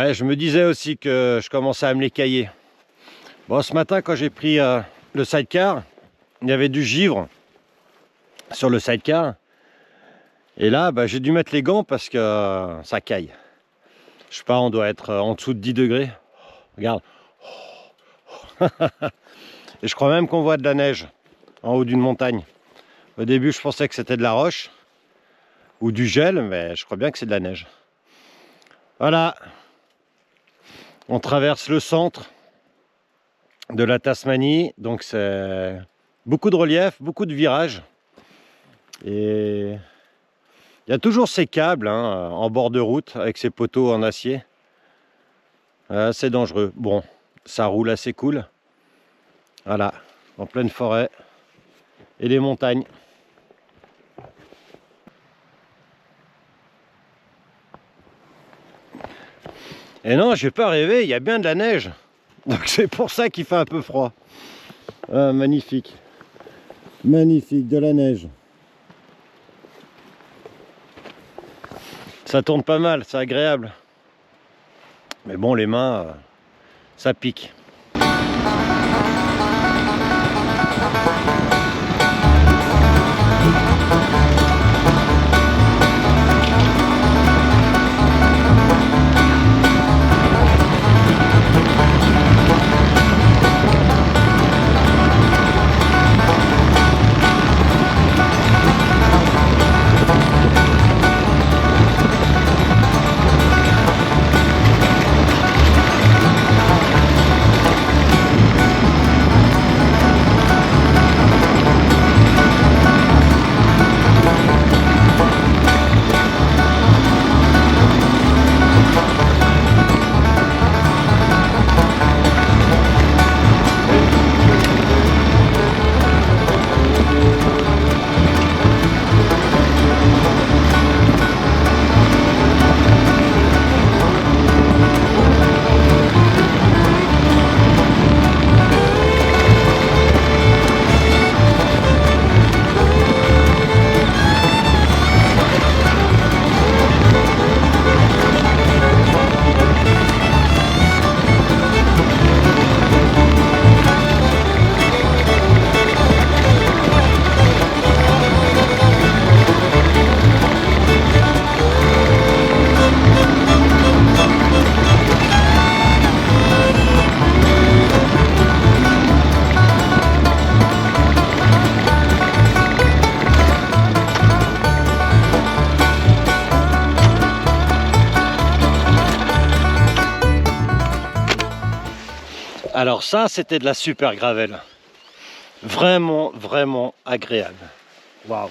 Ouais, je me disais aussi que je commençais à me les cailler. Bon, ce matin, quand j'ai pris le sidecar, il y avait du givre sur le sidecar. Et là, bah, j'ai dû mettre les gants parce que ça caille. Je sais pas, on doit être en dessous de 10 degrés. Regarde. Et je crois même qu'on voit de la neige en haut d'une montagne. Au début, je pensais que c'était de la roche ou du gel, mais je crois bien que c'est de la neige. Voilà. On traverse le centre de la Tasmanie, donc c'est beaucoup de relief, beaucoup de virages. Et il y a toujours ces câbles en bord de route avec ces poteaux en acier. C'est dangereux. Bon, ça roule assez cool. Voilà, en pleine forêt et les montagnes. Et non, j'ai pas rêvé, il y a bien de la neige. Donc c'est pour ça qu'il fait un peu froid. Ah, magnifique. Magnifique, de la neige. Ça tourne pas mal, c'est agréable. Mais bon, les mains, ça pique. Alors ça, c'était de la super gravelle. Vraiment, vraiment agréable. Waouh.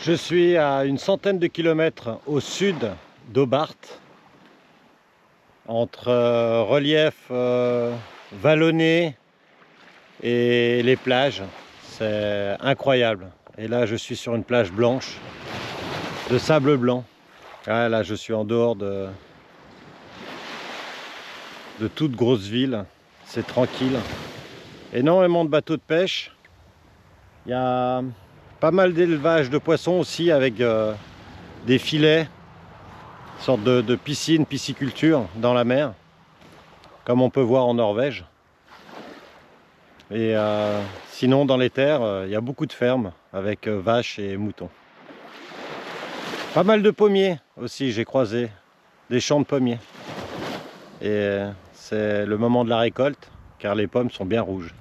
Je suis à une centaine de kilomètres au sud d'Hobart, entre relief vallonné et les plages. C'est incroyable. Et là, je suis sur une plage blanche, de sable blanc. Ah, là, je suis en dehors de toute grosse ville. C'est tranquille. Énormément de bateaux de pêche. Il y a pas mal d'élevage de poissons aussi avec des filets, une sorte de piscine, pisciculture dans la mer. comme on peut voir en Norvège. Et sinon, dans les terres, il y a beaucoup de fermes avec vaches et moutons. Pas mal de pommiers aussi, j'ai croisé des champs de pommiers. Et c'est le moment de la récolte, car les pommes sont bien rouges.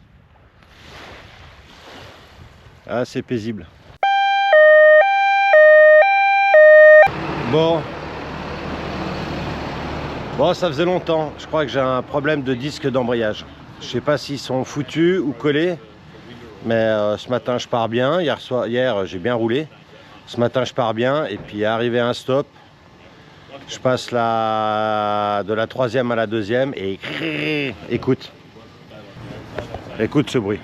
Ah, c'est paisible. Bon, ça faisait longtemps. Je crois que j'ai un problème de disque d'embrayage. Je sais pas s'ils sont foutus ou collés, mais ce matin je pars bien. Hier j'ai bien roulé. Ce matin je pars bien et puis arrivé à un stop, je passe de la troisième à la deuxième et écoute ce bruit.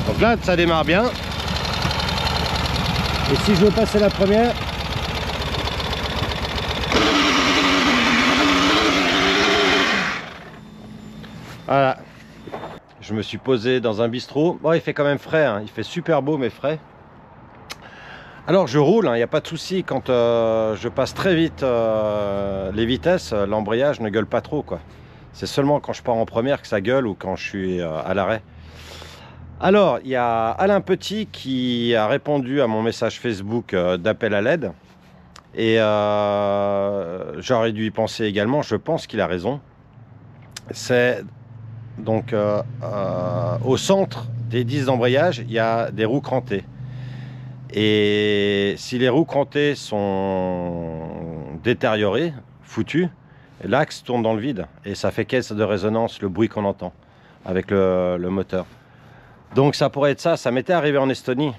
Donc là ça démarre bien. Et si je veux passer la première, voilà, je me suis posé dans un bistrot. Bon, il fait quand même frais, hein. Il fait super beau mais frais. Alors je roule, il n'y a pas de souci. Quand je passe très vite les vitesses, l'embrayage ne gueule pas trop, quoi. C'est seulement quand je pars en première que ça gueule ou quand je suis à l'arrêt. Alors, il y a Alain Petit qui a répondu à mon message Facebook d'appel à l'aide. Et j'aurais dû y penser également, je pense qu'il a raison. C'est donc au centre des disques d'embrayage, il y a des roues crantées. Et si les roues crantées sont détériorées, foutues, l'axe tourne dans le vide. Et ça fait caisse de résonance, le bruit qu'on entend avec le moteur. Donc ça pourrait être ça, ça m'était arrivé en Estonie.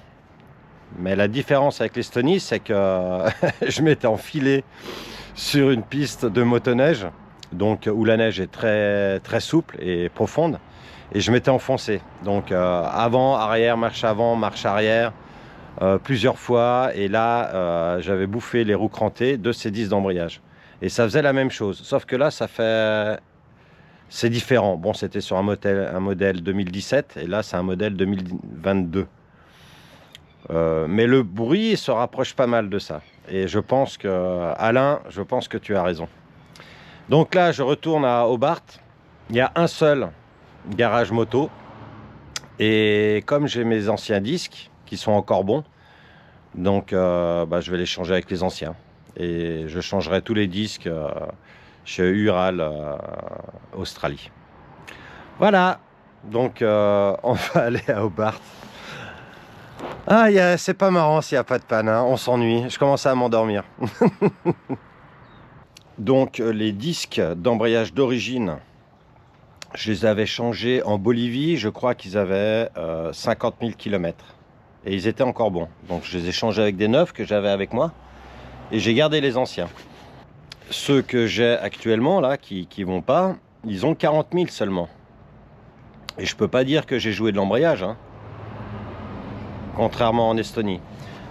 Mais la différence avec l'Estonie, c'est que je m'étais enfilé sur une piste de motoneige, donc où la neige est très, très souple et profonde, et je m'étais enfoncé. Donc avant, marche arrière, plusieurs fois, et là j'avais bouffé les roues crantées de ces disques d'embrayage. Et ça faisait la même chose, sauf que là c'est différent. Bon, c'était sur un modèle 2017 et là c'est un modèle 2022. Mais le bruit se rapproche pas mal de ça. Et je pense que, Alain, je pense que tu as raison. Donc là, je retourne à Hobart. Il y a un seul garage moto. Et comme j'ai mes anciens disques qui sont encore bons, donc je vais les changer avec les anciens. Et je changerai tous les disques chez Ural Australie. Voilà, donc on va aller à Hobart. Ah, c'est pas marrant s'il n'y a pas de panne, hein. On s'ennuie, je commence à m'endormir. Donc les disques d'embrayage d'origine, je les avais changés en Bolivie, je crois qu'ils avaient 50 000 km. Et ils étaient encore bons, donc je les ai changés avec des neufs que j'avais avec moi. Et j'ai gardé les anciens. Ceux que j'ai actuellement, là, qui vont pas, ils ont 40 000 seulement. Et je peux pas dire que j'ai joué de l'embrayage, hein, contrairement en Estonie.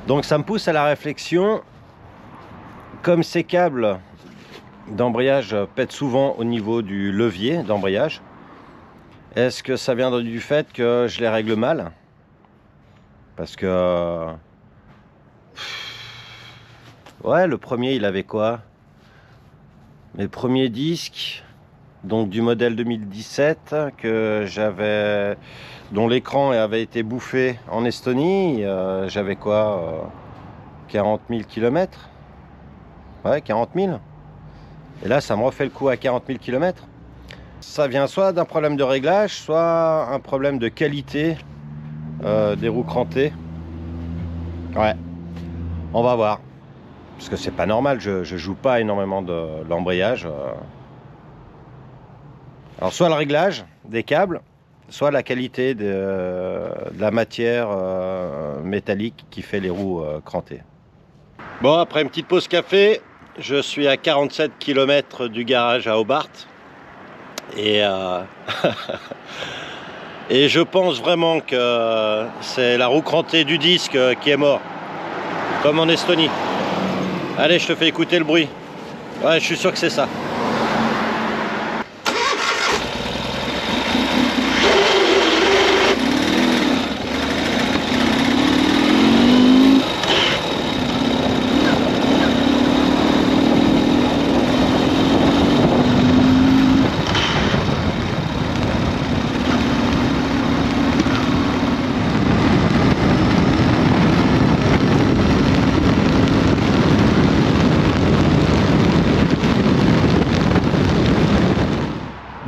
Donc ça me pousse à la réflexion, comme ces câbles d'embrayage pètent souvent au niveau du levier d'embrayage, est-ce que ça vient du fait que je les règle mal? Parce que... ouais, le premier, il avait quoi? Mes premiers disques, donc du modèle 2017, que j'avais, dont l'écran avait été bouffé en Estonie, j'avais quoi, 40 000 km? Ouais, 40 000. Et là, ça me refait le coup à 40 000 km. Ça vient soit d'un problème de réglage, soit un problème de qualité des roues crantées. Ouais, on va voir. Parce que c'est pas normal, je joue pas énormément de l'embrayage. Alors soit le réglage des câbles, soit la qualité de la matière métallique qui fait les roues crantées. Bon, après une petite pause café, je suis à 47 km du garage à Hobart. Et, et je pense vraiment que c'est la roue crantée du disque qui est mort, comme en Estonie. Allez, je te fais écouter le bruit. Ouais, je suis sûr que c'est ça.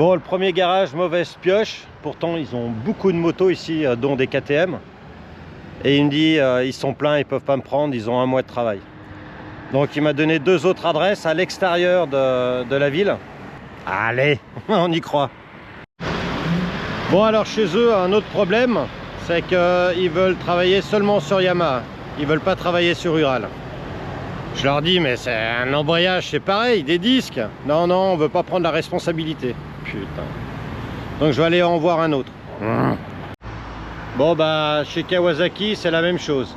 Bon, le premier garage, mauvaise pioche. Pourtant, ils ont beaucoup de motos ici, dont des KTM. Et il me dit, ils sont pleins, ils peuvent pas me prendre, ils ont un mois de travail. Donc il m'a donné 2 autres adresses à l'extérieur de la ville. Allez, on y croit. Bon, alors chez eux, un autre problème, c'est qu'ils veulent travailler seulement sur Yamaha. Ils veulent pas travailler sur Ural. Je leur dis, mais c'est un embrayage, c'est pareil, des disques. Non, non, on veut pas prendre la responsabilité. Putain. Donc je vais aller en voir un autre. Bon, bah, chez Kawasaki, c'est la même chose.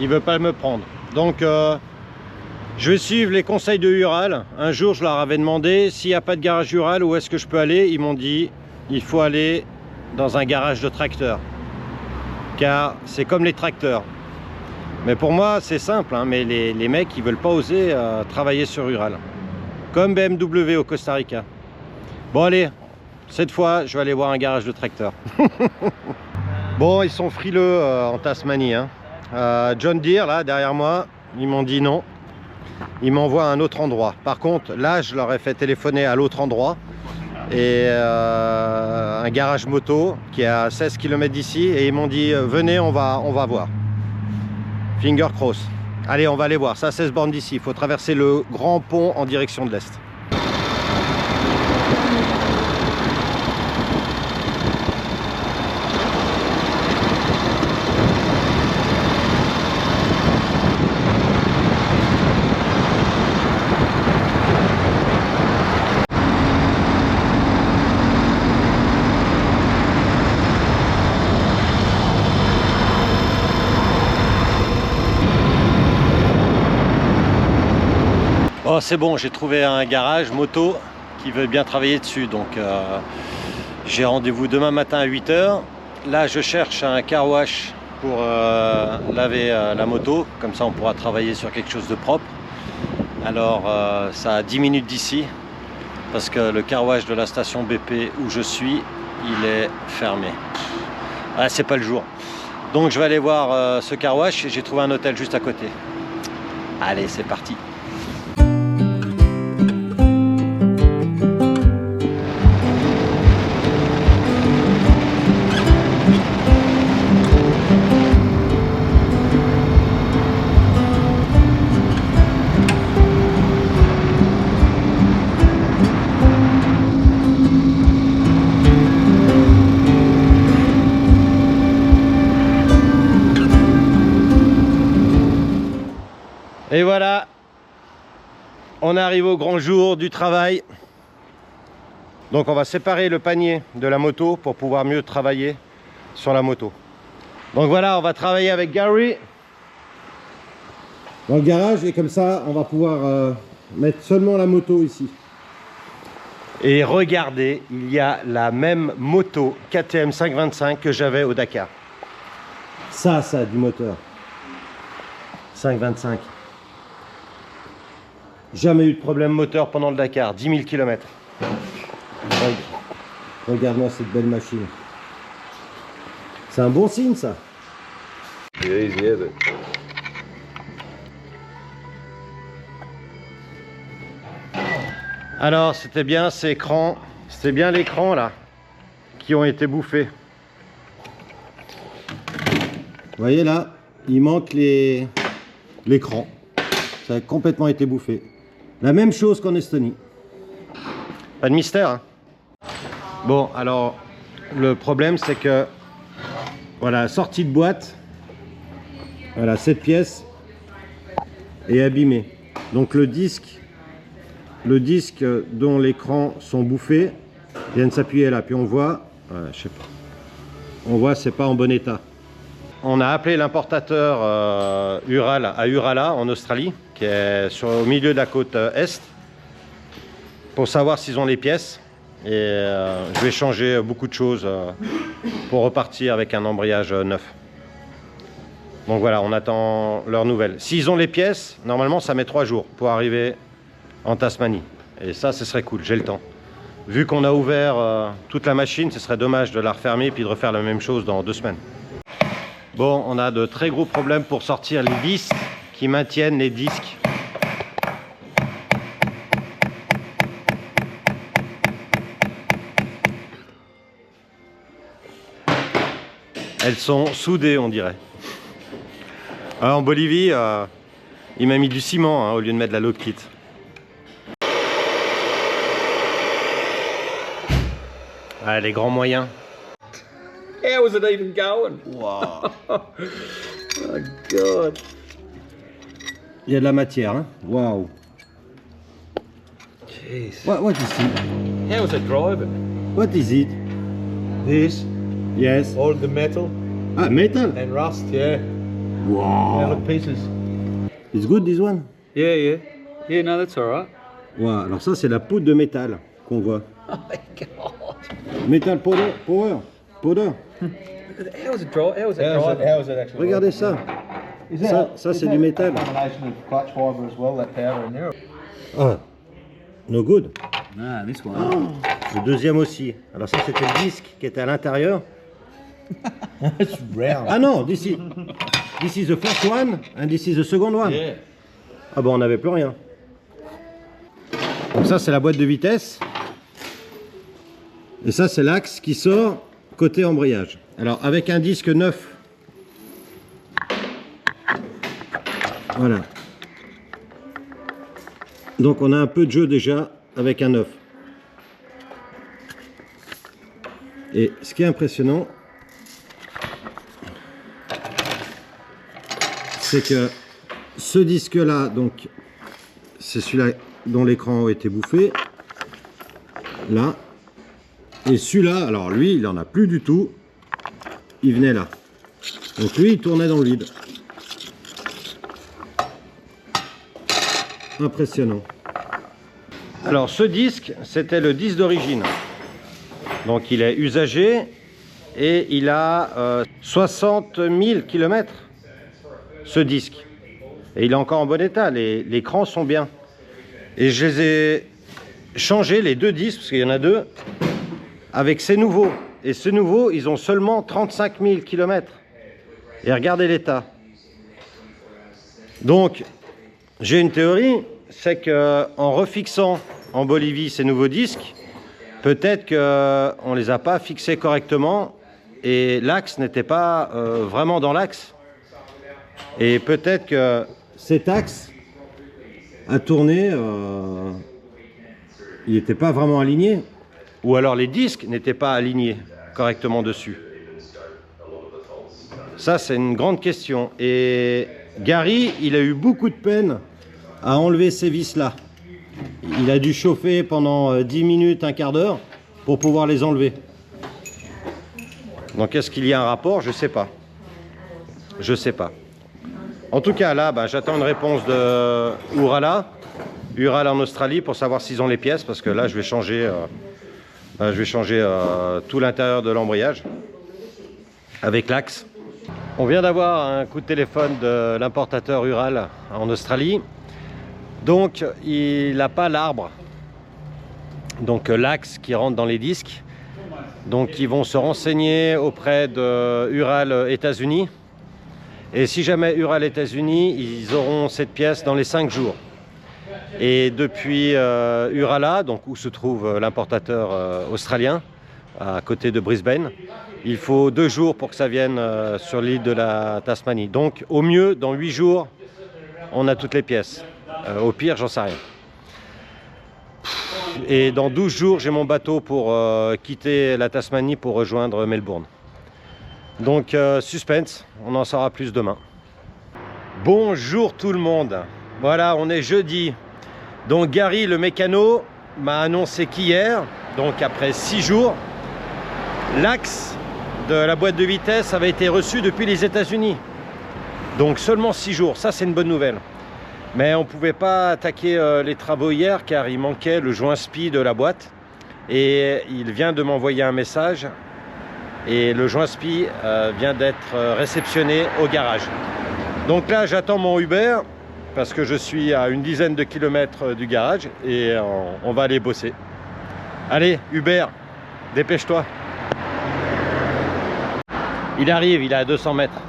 Ils veulent pas me prendre. Donc, je vais suivre les conseils de Ural. Un jour, je leur avais demandé s'il n'y a pas de garage Ural, où est-ce que je peux aller. Ils m'ont dit, il faut aller dans un garage de tracteur. Car c'est comme les tracteurs. Mais pour moi, c'est simple, hein, mais les mecs, ils veulent pas oser travailler sur Ural. Comme BMW au Costa Rica. Bon, allez, cette fois, je vais aller voir un garage de tracteur. Bon, ils sont frileux en Tasmanie. Hein. John Deere, là, derrière moi, ils m'ont dit non. Ils m'envoient à un autre endroit. Par contre, là, je leur ai fait téléphoner à l'autre endroit. Et un garage moto qui est à 16 km d'ici. Et ils m'ont dit, venez, on va voir. Finger cross. Allez, on va aller voir. Ça, 16 bornes d'ici. Il faut traverser le grand pont en direction de l'Est. Oh, c'est bon, j'ai trouvé un garage moto qui veut bien travailler dessus. Donc j'ai rendez-vous demain matin à 8 h. Là, je cherche un car wash pour laver la moto. Comme ça, on pourra travailler sur quelque chose de propre. Alors, ça a 10 minutes d'ici. Parce que le car wash de la station BP où je suis, il est fermé. Ah, c'est pas le jour. Donc, je vais aller voir ce car wash et j'ai trouvé un hôtel juste à côté. Allez, c'est parti. Et voilà, on arrive au grand jour du travail. Donc on va séparer le panier de la moto pour pouvoir mieux travailler sur la moto. Donc voilà, on va travailler avec Gary dans le garage et comme ça on va pouvoir mettre seulement la moto ici. Et regardez, il y a la même moto KTM 525 que j'avais au Dakar. Ça a du moteur. 525. Jamais eu de problème moteur pendant le Dakar, 10 000 km. Regarde-moi cette belle machine. C'est un bon signe, ça. Alors, c'était bien ces écrans, c'était bien l'écran là, qui ont été bouffés. Vous voyez là, il manque l'écran. Ça a complètement été bouffé. La même chose qu'en Estonie. Pas de mystère, hein. Bon, alors, le problème, c'est que, voilà, sortie de boîte, voilà, cette pièce est abîmée. Donc le disque dont l'écran sont bouffés vient de s'appuyer là. Puis on voit, je sais pas, on voit, c'est pas en bon état. On a appelé l'importateur Ural à Urala en Australie, qui est au milieu de la côte est, pour savoir s'ils ont les pièces. Et je vais changer beaucoup de choses pour repartir avec un embrayage neuf. Donc voilà, on attend leurs nouvelles. S'ils ont les pièces, normalement ça met 3 jours pour arriver en Tasmanie. Et ça, ce serait cool, j'ai le temps. Vu qu'on a ouvert toute la machine, ce serait dommage de la refermer et puis de refaire la même chose dans 2 semaines. Bon, on a de très gros problèmes pour sortir les vis qui maintiennent les disques. Elles sont soudées, on dirait. Alors, en Bolivie, il m'a mis du ciment hein, au lieu de mettre de la Lokit. Ah, les grands moyens. How is it even going? Wow. Oh God. Il y a de la matière, hein? Wow. Jeez. What is it? How is it driving? What is it? This, Yes. all the metal Ah, metal. and rust, yeah. Wow. Yeah, look, pieces. It's good this one? Yeah, yeah. Yeah, no, that's alright. Wow. Alors ça, c'est la poudre de métal qu'on voit. Oh my God. Metal powder. Powder. Powder. How is it driving? How is it driving? How is it actually? Regardez ça. Ça c'est du métal. Combination of clutch fiber as well, that powder in there. Ah. No good. Nah, this one. Le deuxième aussi. Alors ça, c'était le disque qui était à l'intérieur. It's round. Ah non, this is the first one and this is the second one. Yeah. Ah bon, on n'avait plus rien. Donc ça, c'est la boîte de vitesse. Et ça, c'est l'axe qui sort côté embrayage. Alors, avec un disque neuf. Voilà. Donc, on a un peu de jeu déjà avec un neuf. Et ce qui est impressionnant, c'est que ce disque-là, donc, c'est celui-là dont l'écran a été bouffé. Là. Et celui-là, alors lui, il n'en a plus du tout. Il venait là. Donc lui, il tournait dans le vide. Impressionnant. Alors ce disque, c'était le disque d'origine. Donc il est usagé et il a 60 000 km, ce disque. Et il est encore en bon état, les crans sont bien. Et je les ai changés, les deux disques, parce qu'il y en a deux, avec ces nouveaux. Et ces nouveaux, ils ont seulement 35 000 km. Et regardez l'état. Donc, j'ai une théorie, c'est qu'en refixant en Bolivie ces nouveaux disques, peut-être qu'on ne les a pas fixés correctement et l'axe n'était pas vraiment dans l'axe. Et peut-être que cet axe a tourné, il n'était pas vraiment aligné. Ou alors les disques n'étaient pas alignés correctement dessus. Ça, c'est une grande question. Et Gary, il a eu beaucoup de peine à enlever ces vis-là. Il a dû chauffer pendant 10 minutes, un quart d'heure pour pouvoir les enlever. Donc, est-ce qu'il y a un rapport? Je ne sais pas. Je ne sais pas. En tout cas, là, j'attends une réponse de Urala en Australie pour savoir s'ils ont les pièces, parce que là, je vais changer tout l'intérieur de l'embrayage avec l'axe. On vient d'avoir un coup de téléphone de l'importateur Ural en Australie. Donc, il n'a pas l'arbre. Donc, l'axe qui rentre dans les disques. Donc, ils vont se renseigner auprès de Ural États-Unis. Et si jamais Ural États-Unis, ils auront cette pièce dans les 5 jours. Et depuis Urala, donc où se trouve l'importateur australien, à côté de Brisbane, il faut 2 jours pour que ça vienne sur l'île de la Tasmanie. Donc au mieux, dans 8 jours, on a toutes les pièces. Au pire, j'en sais rien. Et dans 12 jours, j'ai mon bateau pour quitter la Tasmanie pour rejoindre Melbourne. Donc suspense, on en saura plus demain. Bonjour tout le monde. Voilà, on est jeudi. Donc Gary, le mécano, m'a annoncé qu'hier, donc après 6 jours, l'axe de la boîte de vitesse avait été reçu depuis les États-Unis. Donc seulement 6 jours, ça c'est une bonne nouvelle. Mais on ne pouvait pas attaquer les travaux hier car il manquait le joint SPI de la boîte. Et il vient de m'envoyer un message et le joint SPI vient d'être réceptionné au garage. Donc là j'attends mon Uber parce que je suis à une dizaine de kilomètres du garage et on va aller bosser. Allez Uber, dépêche-toi. Il arrive, il est à 200 mètres.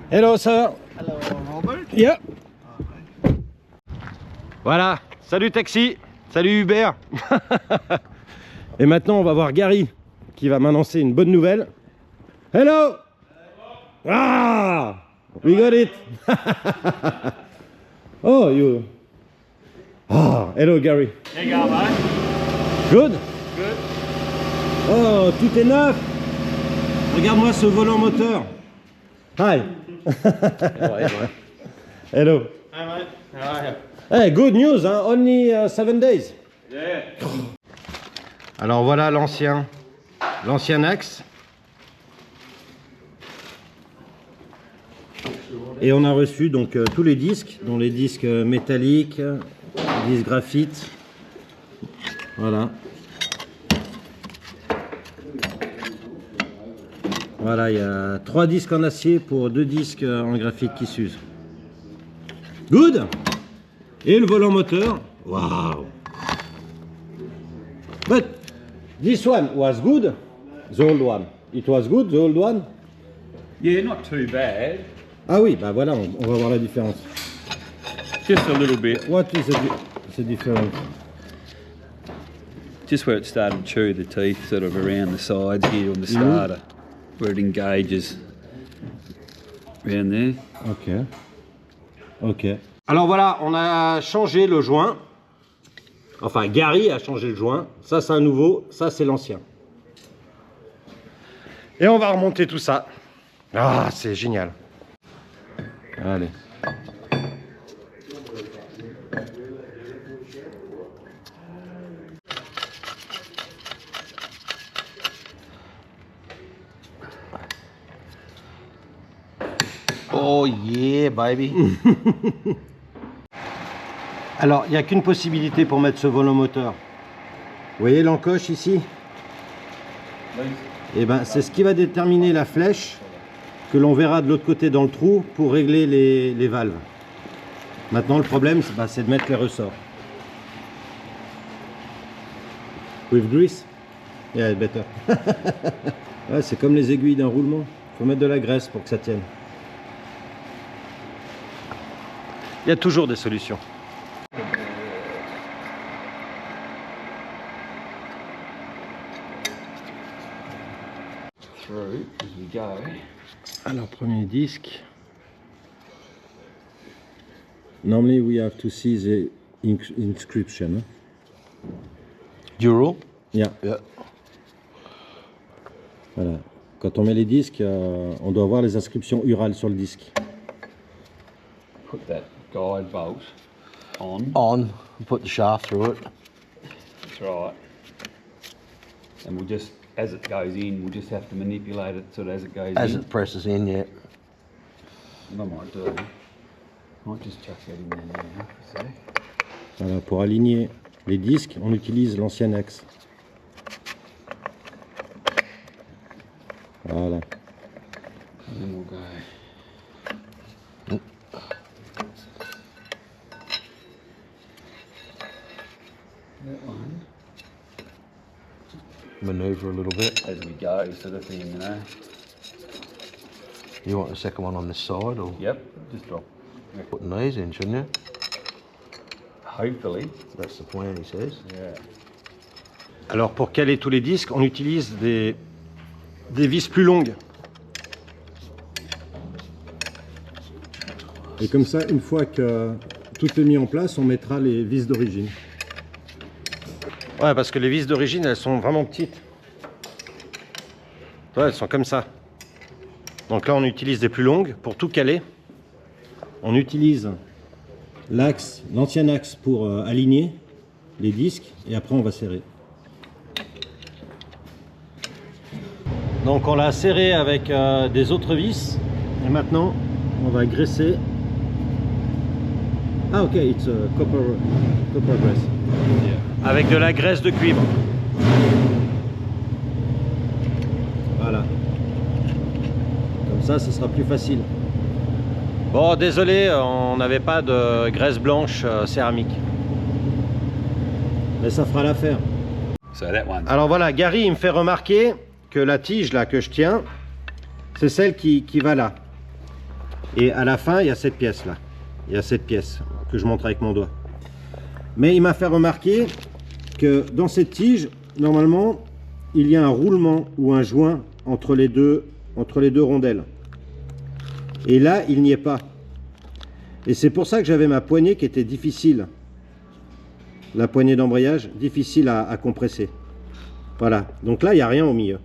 Hello, sir. Hello, Robert. Yeah. Voilà, salut taxi, salut Uber. Et maintenant on va voir Gary qui va m'annoncer une bonne nouvelle. Hello. Ah, we got it. Oh, you. Ah, hello Gary. There you go, mate. Good. Good. Oh, tout est neuf. Regarde-moi ce volant moteur. Hi. Hello. Hey, mate. How are you? Hey, good news, hein? Only 7 days. Yeah. Alors voilà l'ancien axe. Et on a reçu donc tous les disques, dont les disques métalliques, les disques graphite. Voilà. Voilà, il y a 3 disques en acier pour 2 disques en graphite qui s'usent. Good. Et le volant moteur. Wow. But this one was good. The old one. It was good, the old one. Yeah, not too bad. Ah oui, bah voilà, on va voir la différence. Just a little bit. What is the difference? Just where it started to chew the teeth, sort of around the sides here on the starter, where it engages around there. Ok. Ok. Alors voilà, on a changé le joint. Enfin, Gary a changé le joint. Ça, c'est un nouveau. Ça, c'est l'ancien. Et on va remonter tout ça. Ah, c'est génial. Allez. Oh yeah, baby. Alors, il n'y a qu'une possibilité pour mettre ce volant moteur. Vous voyez l'encoche ici? Et ben, c'est ce qui va déterminer la flèche que l'on verra de l'autre côté dans le trou pour régler les valves. Maintenant, le problème, c'est de mettre les ressorts. With grease? Yeah, better. Ouais, c'est comme les aiguilles d'un roulement. Il faut mettre de la graisse pour que ça tienne. Il y a toujours des solutions. Through as we go. Alors, premier disque. Normally we have to see the inscription. Dural? Yeah. Yeah. Voilà. Quand on met les disques, on doit voir les inscriptions Ural sur le disque. Put that guide bolt on. On, put the shaft through it. That's right. And we'll just, as it goes in, we'll just have to manipulate it sort of as it goes As in. it presses in, yeah. And I might do. Might just chuck that in there now, see? Voilà, pour aligner les disques, on utilise l'ancien axe. Voilà. And then we'll go. That one. Maneuver a little bit. As we go, sort of thing, you know. You want the second one on this side, or Yep, just drop. putting these in, shouldn't you? Hopefully. That's the plan, he says. Yeah. Alors pour caler tous les disques, on utilise des vis plus longues. Et comme ça, une fois que tout est mis en place, on mettra les vis d'origine. Ouais, parce que les vis d'origine, elles sont vraiment petites. Ouais, elles sont comme ça. Donc là, on utilise des plus longues pour tout caler. On utilise l'axe, l'ancien axe pour aligner les disques et après on va serrer. Donc on l'a serré avec des autres vis et maintenant on va graisser. Ah ok, it's copper grass. Yeah. Avec de la graisse de cuivre. Voilà. Comme ça, ce sera plus facile. Bon, désolé, on n'avait pas de graisse blanche céramique. Mais ça fera l'affaire. So that one. Alors voilà, Gary il me fait remarquer que la tige là que je tiens, c'est celle qui va là. Et à la fin, il y a cette pièce là. Il y a cette pièce que je montre avec mon doigt. Mais il m'a fait remarquer que dans cette tige, normalement, il y a un roulement ou un joint entre les deux rondelles. Et là, il n'y est pas. Et c'est pour ça que j'avais ma poignée qui était difficile. La poignée d'embrayage, difficile à compresser. Voilà, donc là, il n'y a rien au milieu.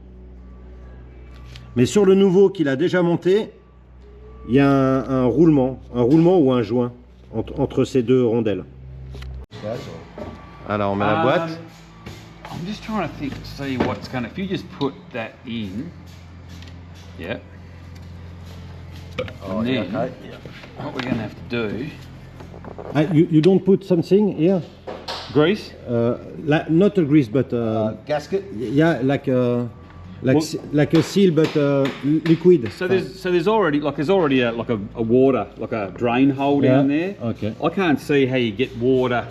Mais sur le nouveau qu'il a déjà monté, il y a un roulement ou un joint entre ces deux rondelles. Alors on met la boîte. I'm just trying to think, see what's going to, if you just put that in, yeah. And then, what we're going to have to do. You don't put something here? Grease? Not a grease, but Gasket? yeah, like a seal, but liquid. So there's already a water, like a drain hole down there. Okay. I can't see how you get water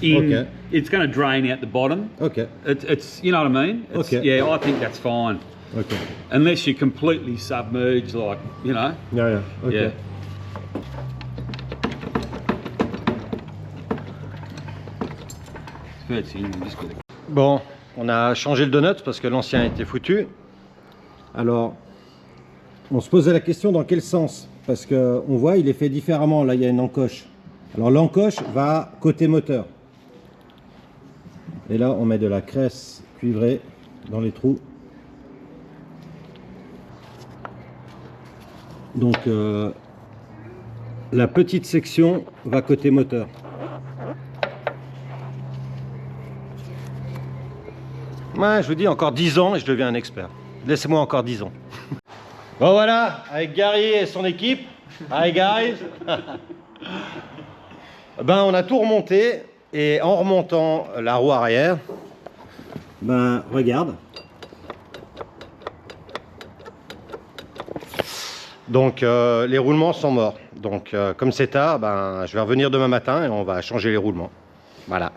in. Okay. It's going to drain out the bottom. Okay. It's you know what I mean? Okay. Yeah, I think that's fine. Okay. Unless you completely submerge, like, you know. Yeah. Okay. Yeah. Bon, on a changé le donut parce que l'ancien était foutu. Alors, on se posait la question dans quel sens, parce que on voit il est fait différemment. Là, il y a une encoche. Alors l'encoche va côté moteur. Et là, on met de la graisse cuivrée dans les trous. Donc la petite section va côté moteur. Ouais, je vous dis, encore 10 ans et je deviens un expert. Laissez-moi encore 10 ans. Bon voilà, avec Gary et son équipe. Hi guys. Ben on a tout remonté et en remontant la roue arrière, ben regarde. Donc les roulements sont morts. Donc comme c'est tard, ben je vais revenir demain matin et on va changer les roulements. Voilà.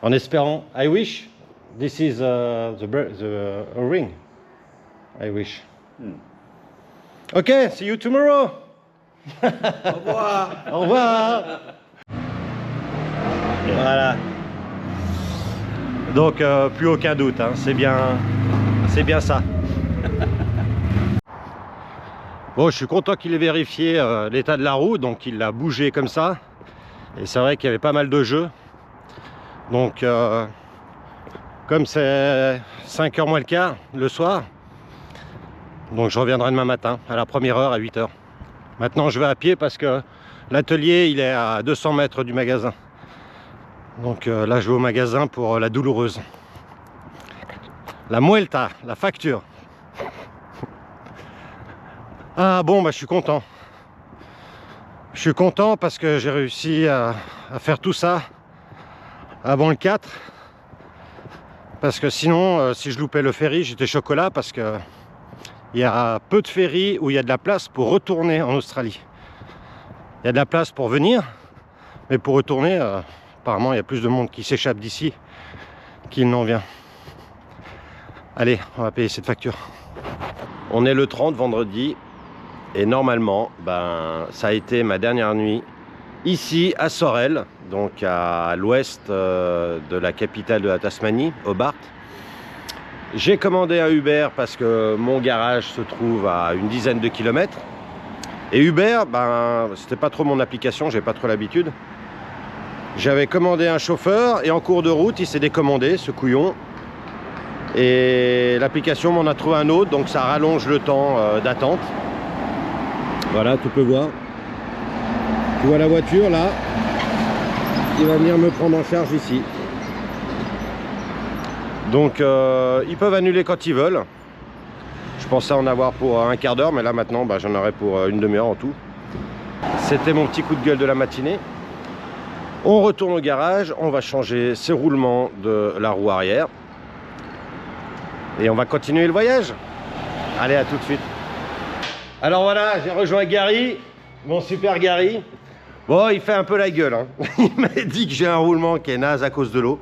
En espérant, I wish. This is the ring. I wish. Okay, see you tomorrow. Au revoir. Au revoir. Voilà. Donc plus aucun doute, hein. C'est bien ça. Bon, je suis content qu'il ait vérifié l'état de la roue, donc il l'a bougé comme ça. Et c'est vrai qu'il y avait pas mal de jeux. Donc comme c'est 5h moins le quart le soir, donc je reviendrai demain matin à la première heure à 8h. Maintenant je vais à pied parce que l'atelier il est à 200 mètres du magasin. Donc là je vais au magasin pour la douloureuse. La muelta, la facture. Ah bon, bah je suis content. Je suis content parce que j'ai réussi à faire tout ça avant le 4. Parce que sinon, si je loupais le ferry, j'étais chocolat parce que il y a peu de ferries où il y a de la place pour retourner en Australie. Il y a de la place pour venir, mais pour retourner, apparemment, il y a plus de monde qui s'échappe d'ici qu'il n'en vient. Allez, on va payer cette facture. On est le 30 vendredi et normalement, ben, ça a été ma dernière nuit ici à Sorel, donc à l'ouest de la capitale de la Tasmanie, Hobart. J'ai commandé un Uber parce que mon garage se trouve à une dizaine de kilomètres. Et Uber, ben, c'était pas trop mon application, j'ai pas trop l'habitude. J'avais commandé un chauffeur et en cours de route, il s'est décommandé, ce couillon. Et l'application m'en a trouvé un autre, donc ça rallonge le temps d'attente. Voilà, tu peux voir. Tu vois la voiture là, il va venir me prendre en charge ici. Donc ils peuvent annuler quand ils veulent. Je pensais en avoir pour un quart d'heure, mais là maintenant bah, j'en aurai pour une demi-heure en tout. C'était mon petit coup de gueule de la matinée. On retourne au garage, on va changer ces roulements de la roue arrière. Et on va continuer le voyage. Allez, à tout de suite. Alors voilà, j'ai rejoint Gary, mon super Gary. Bon, il fait un peu la gueule, hein. Il m'a dit que j'ai un roulement qui est naze à cause de l'eau.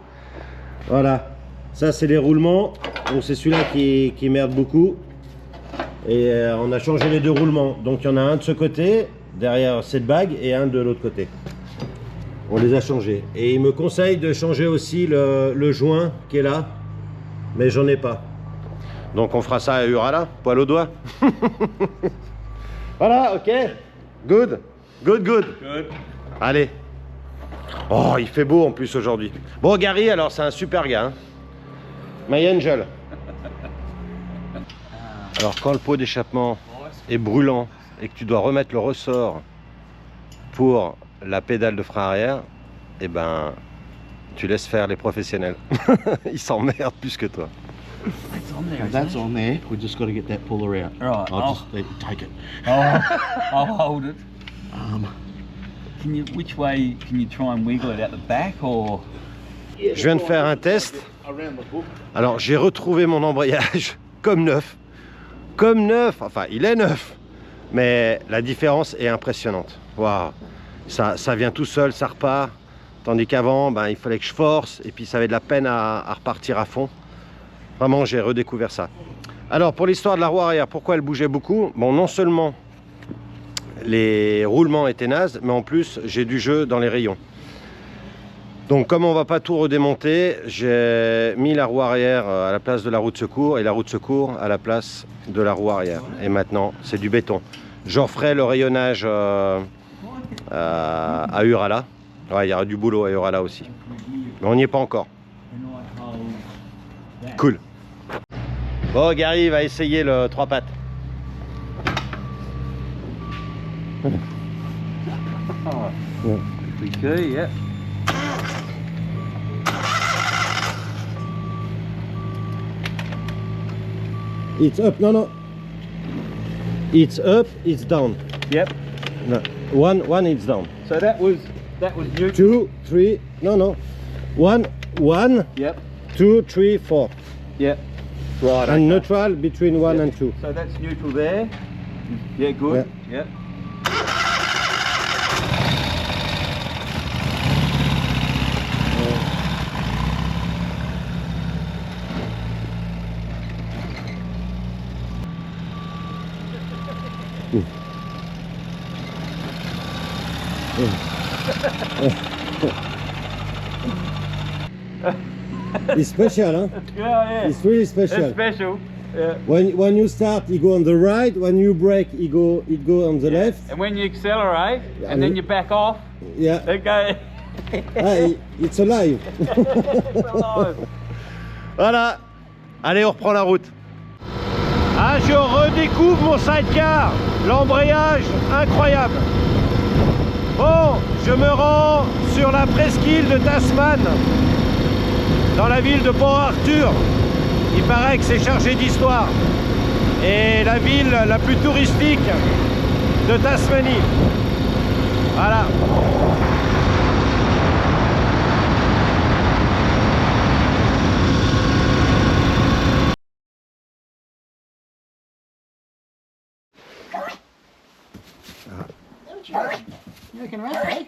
Voilà, ça c'est les roulements. Donc c'est celui-là qui merde beaucoup. Et on a changé les deux roulements. Donc il y en a un de ce côté, derrière cette bague, et un de l'autre côté. On les a changés. Et il me conseille de changer aussi le joint qui est là. Mais j'en ai pas. Donc on fera ça à Urala, poil au doigt. Voilà, ok. Good. Good, good. Good. Allez. Oh, il fait beau en plus aujourd'hui. Bon, Gary, alors c'est un super gars. Hein. My angel. Alors quand le pot d'échappement est brûlant et que tu dois remettre le ressort pour la pédale de frein arrière, eh ben tu laisses faire les professionnels. Ils s'emmerdent plus que toi. It's on there. That's on there. We just got to get that puller out. Right, I'll just take it. I'll hold it. Um, Which way can you try and wiggle it out the back or? Je viens de faire un test. Alors j'ai retrouvé mon embrayage comme neuf. Comme neuf, enfin il est neuf. Mais la différence est impressionnante. Waouh. Ça vient tout seul, ça repart. Tandis qu'avant, ben, il fallait que je force. Et puis ça avait de la peine à repartir à fond. Vraiment, j'ai redécouvert ça. Alors, pour l'histoire de la roue arrière, pourquoi elle bougeait beaucoup? Bon, non seulement les roulements étaient nazes, mais en plus, j'ai du jeu dans les rayons. Donc, comme on va pas tout redémonter, j'ai mis la roue arrière à la place de la roue de secours et la roue de secours à la place de la roue arrière. Et maintenant, c'est du béton. J'en ferai le rayonnage à Urala. Ouais, il y aura du boulot à Urala aussi. Mais on n'y est pas encore. Cool. Bon, Gary va essayer le 3 pattes. Pretty key, yeah. It's up, no. It's up, it's down. Yep. No. One, it's down. So that was neutral. 2, 3, no. One, Yep. 2, 3, 4. Yep. Right. And neutral between 1 and 2. So that's neutral there. Yeah, good. Yep. It's special, huh? Yeah. It's really special. It's special. Yeah. When you start, you go on the right. When you brake, it go on the left. And when you accelerate and then you back off, Yeah. it goes. It's alive. It's alive. Voilà. Allez, on reprend la route. Ah, je redécouvre mon sidecar. L'embrayage, incroyable. Bon, je me rends sur la presqu'île de Tasman, dans la ville de Port-Arthur. Il paraît que c'est chargé d'histoire. Et la ville la plus touristique de Tasmanie. Voilà. Looking right.